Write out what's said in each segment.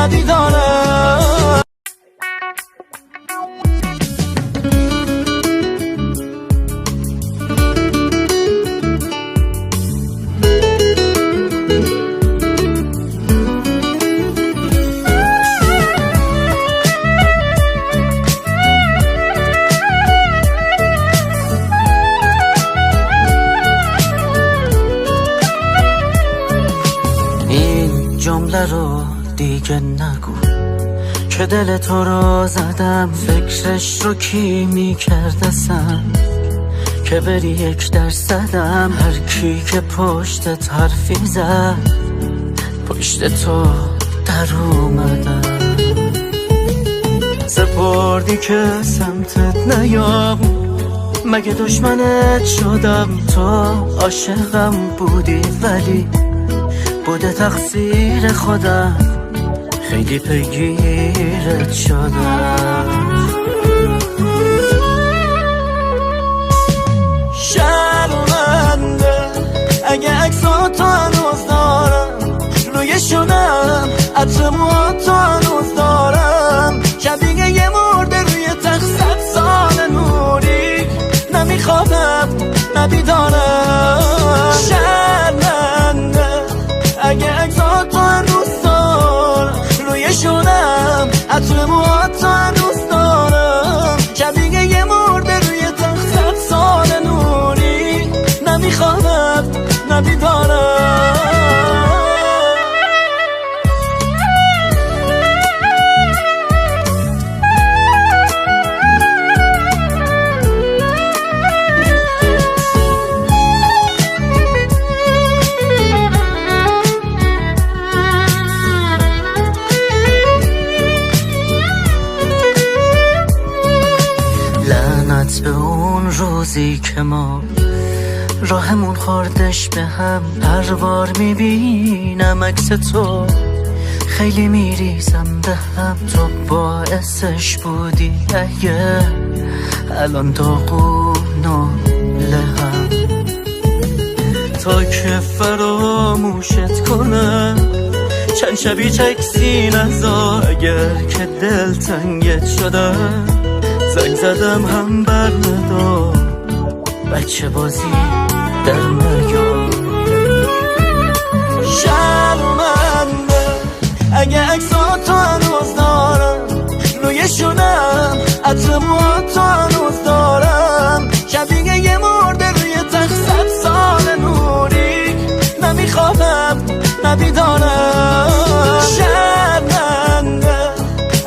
نبیدارم. جمله رو دیگه نگو که دل تو رو زدم، فکرش رو کی میکردسم که بری 1% هر کی که پشتت حرفی زد پشت تو در اومدم. سپردی که سمتت نیام، مگه دشمنت شدم؟ تو عاشقم بودی ولی بوده تقصیر خودم، خیلی پیگیرت شدم. شرمنده اگه عکساتو هنوز دارم، روی شونم عطر موهاتو هنوز دارم، شبیه یه مرده روی تخت 100 سال نوری، نمیخوابم نبیدارم. شرمنده اگه عکساتو هنوز دارم، روی شونم عطر موهاتو هنوز دارم، شبیه یه مرده روی تخت 100 سال نوری، نمیخوابم نبیدارم. به اون روزی که ما راهمون خوردش به هم، هر بار میبینم عکس تو خیلی میریزم به هم. تو باعثش بودی اگه الان داغون و لهم، تا که فراموشت کنم چند شبی چکسی نذار. اگر که دل تنگت شدم زنگ زدم هم بر ندار، بچه بازی در نیار. شرمنده اگه عکساتو هنوز دارم، روی شونم عطر موهاتو هنوز دارم، شبیه یه مرده روی تخت 100 سال نوری، نمیخوابم نبیدارم. شرمنده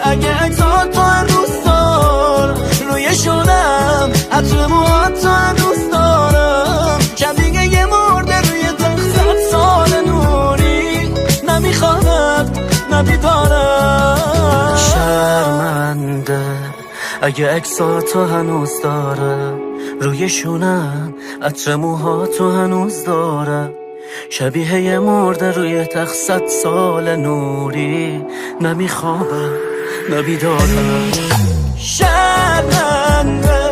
اگه عکساتو هنوز دارم، روی شونم عطر موهاتو هنوز دارم، شبیه یه مرده روی تخت 100 سال نوری، نمیخوابم نبیدارم. شرمنده اگه عکساتو هنوز دارم، روی شونم عطر موهاتو هنوز دارم، شبیه یه مرده روی تخت 100 سال نوری، نمیخوابم نبیدارم. شرمنده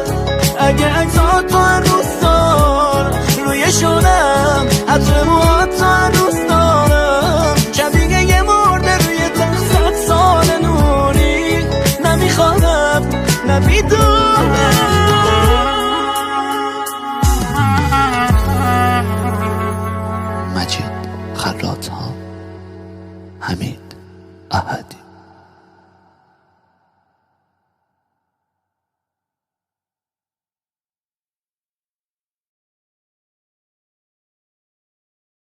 اگه عکساتو هنوز دارم، روی شونم عطر موهاتو هنوز دارم، شبیه یه مرده روی تخت 100 سال نوری، نمیخوابم نبیدارم. مجید خراط ها، حمید احدی.